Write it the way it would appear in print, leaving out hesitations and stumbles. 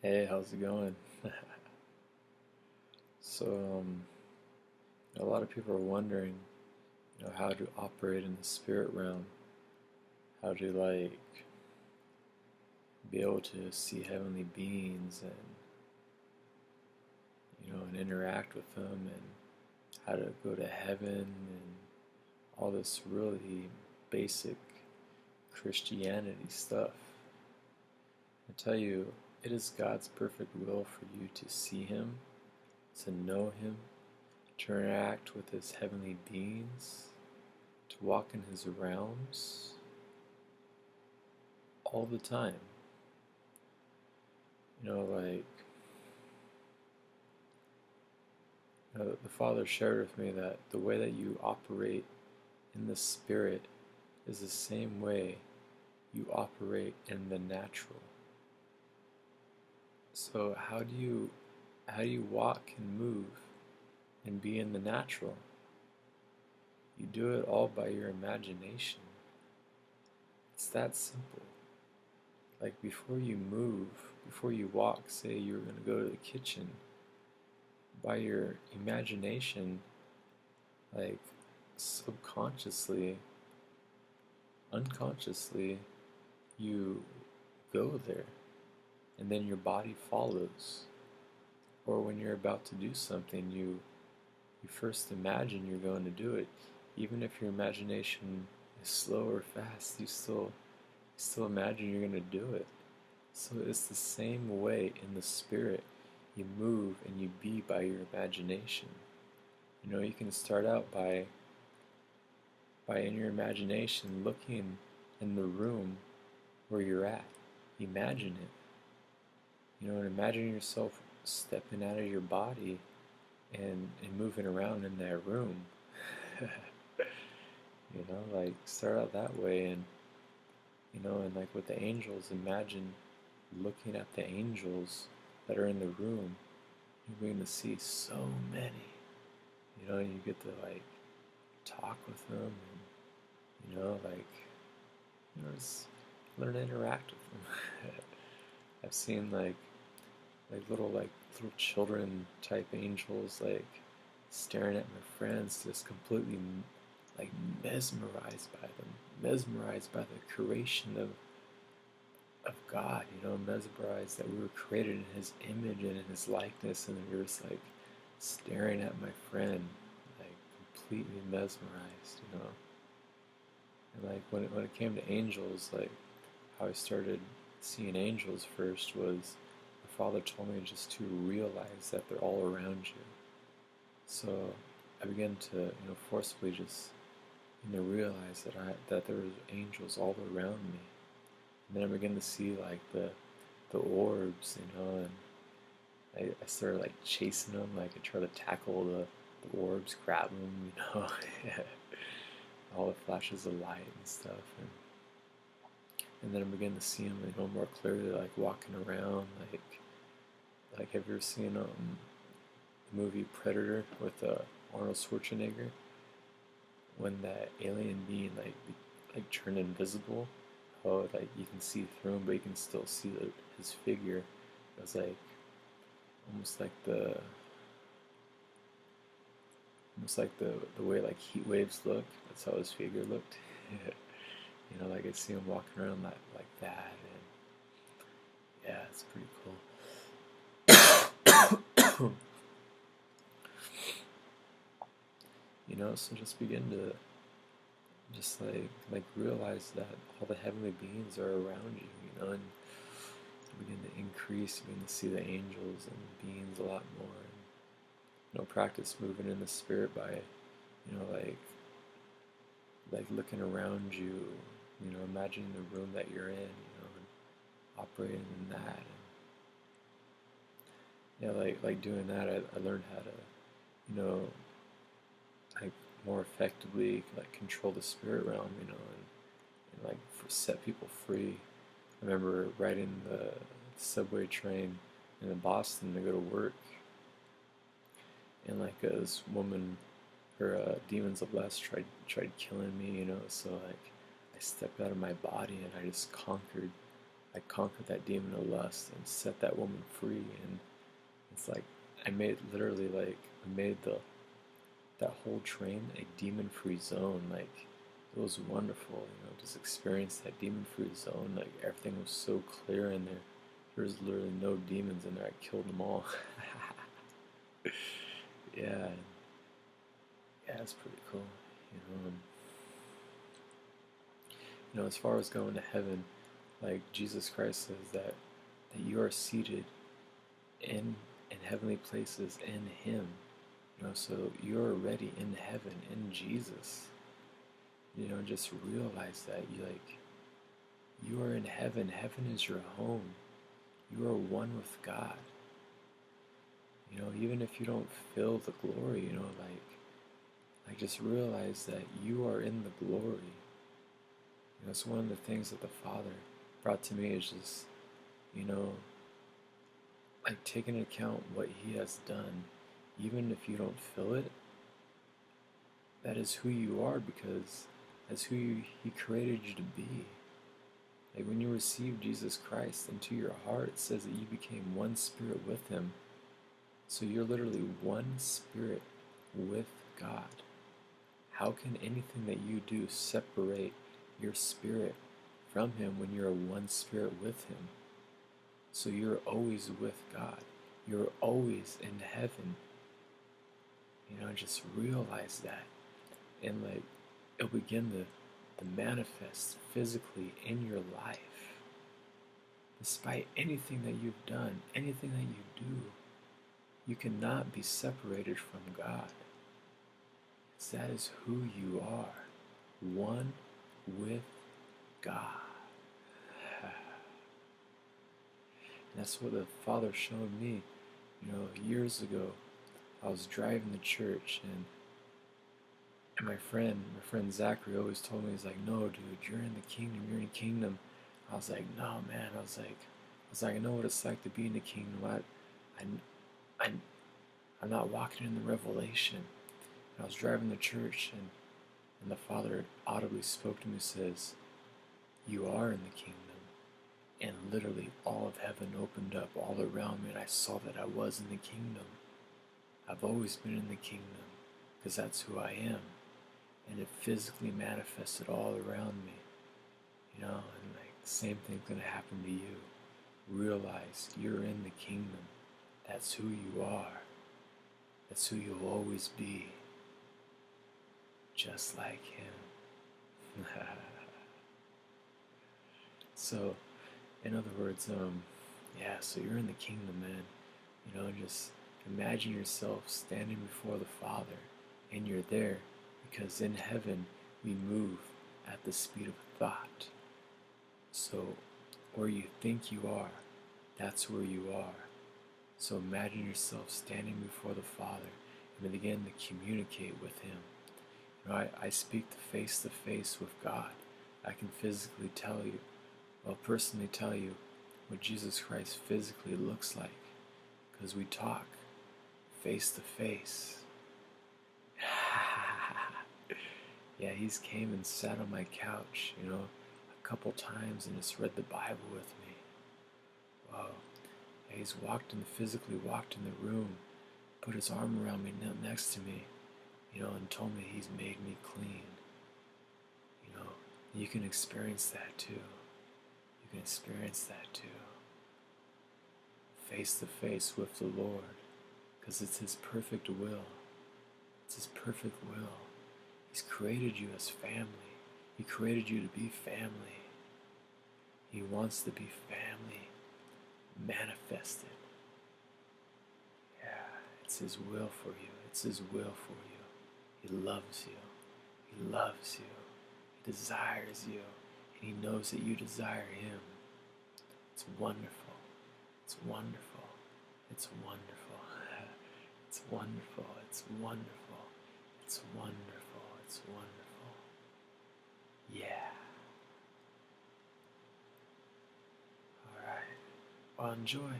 Hey, how's it going? So, a lot of people are wondering, how to operate in the spirit realm, how to be able to see heavenly beings and interact with them, and how to go to heaven, and all this really basic Christianity stuff. I tell you, it is God's perfect will for you to see Him, to know Him, to interact with His heavenly beings, to walk in His realms all the time. You know, like, the Father shared with me that the way that you operate in the Spirit is the same way you operate in the natural. So how do you walk and move and be in the natural? You do it all by your imagination. It's that simple. Like, before you move, before you walk, say you're going to go to the kitchen, by your imagination, like, subconsciously, unconsciously, you go there, and then your body follows. Or when you're about to do something, you first imagine you're going to do it. Even if your imagination is slow or fast, you still imagine you're going to do it. So it's the same way in the spirit. You move and you be by your imagination. You can start out by in your imagination looking in the room where you're at. Imagine it. And imagine yourself stepping out of your body and moving around in that room. Like, start out that way, and like with the angels, imagine looking at the angels that are in the room. You're going to see so many. You get to talk with them, and just learn to interact with them. I've seen little children type angels staring at my friends, just completely mesmerized by them, mesmerized by the creation of God, mesmerized that we were created in His image and in His likeness, and we were just staring at my friend, completely mesmerized. And when it came to angels, how I started seeing angels first was my Father told me just to realize that they're all around you. So I began to forcibly just realize that there was angels all around me. And then I began to see the orbs, and I started chasing them, I try to tackle the orbs, grab them, all the flashes of light and stuff, and then I began to see them, more clearly, walking around, have you ever seen the movie Predator with Arnold Schwarzenegger? When that alien being turned invisible, how you can see through him, but you can still see his figure. It was almost the way heat waves look. That's how his figure looked. I see him walking around like that, and yeah, it's pretty cool. So just begin to just realize that all the heavenly beings are around you, and begin to increase, begin to see the angels and beings a lot more, and practice moving in the spirit by looking around you, imagining the room that you're in, and operating in that, and doing that, I learned how to more effectively control the spirit realm, and set people free. I remember riding the subway train in Boston to go to work, and this woman, her demons of lust tried killing me, so I stepped out of my body and I just conquered I conquered that demon of lust and set that woman free. And it's like I made literally like I made that whole train a demon-free zone. Like it was wonderful, just experience that demon-free zone. Like everything was so clear in there. There was literally no demons in there. I killed them all. Yeah, yeah, it's pretty cool. You know, um, as far as going to heaven, like Jesus Christ says that you are seated in heavenly places in Him. So you're already in heaven in Jesus. Just realize that you are in heaven. Heaven is your home. You are one with God. Even if you don't feel the glory, like just realize that you are in the glory. It's one of the things that the Father brought to me is just, you know, like taking into account what He has done, even if you don't feel it. That is who you are, because that's who He created you to be. Like when you receive Jesus Christ into your heart, it says that you became one spirit with Him. So you're literally one spirit with God. How can anything that you do separate your spirit from Him when you're one spirit with Him? So you're always with God. You're always in heaven. Just realize that. And like it'll begin to manifest physically in your life. Despite anything that you've done, anything that you do, you cannot be separated from God. Because that is who you are. One with God. And that's what the Father showed me. Years ago, I was driving to church, and my friend Zachary always told me, he's like, "No, dude, you're in the kingdom. You're in the kingdom." I was like, "No, man." I was like, I know what it's like to be in the kingdom. I'm not walking in the revelation. And I was driving to church, and the Father audibly spoke to me, says, "You are in the kingdom." And literally all of heaven opened up all around me, and I saw that I was in the kingdom. I've always been in the kingdom, because that's who I am. And it physically manifested all around me. And like the same thing's going to happen to you. Realize you're in the kingdom. That's who you are. That's who you'll always be. Just like Him. So, in other words, so you're in the kingdom, man. Just imagine yourself standing before the Father, and you're there because in heaven we move at the speed of thought. So, where you think you are, that's where you are. So imagine yourself standing before the Father and begin to communicate with Him. I speak face to face with God. I can physically personally tell you what Jesus Christ physically looks like, because we talk face to face. Yeah, He's came and sat on my couch, a couple times, and just read the Bible with me. Wow. Yeah, He's physically walked in the room, put His arm around me, next to me, and told me He's made me clean. You can experience that too. You can experience that too. Face to face with the Lord, because it's His perfect will. It's His perfect will. He's created you as family. He created you to be family. He wants to be family manifested. Yeah, it's His will for you. It's His will for you. He loves you. He loves you. He desires you. And He knows that you desire Him. It's wonderful. It's wonderful. It's wonderful. It's wonderful. It's wonderful. It's wonderful. It's wonderful. Yeah. All right. Well, enjoy.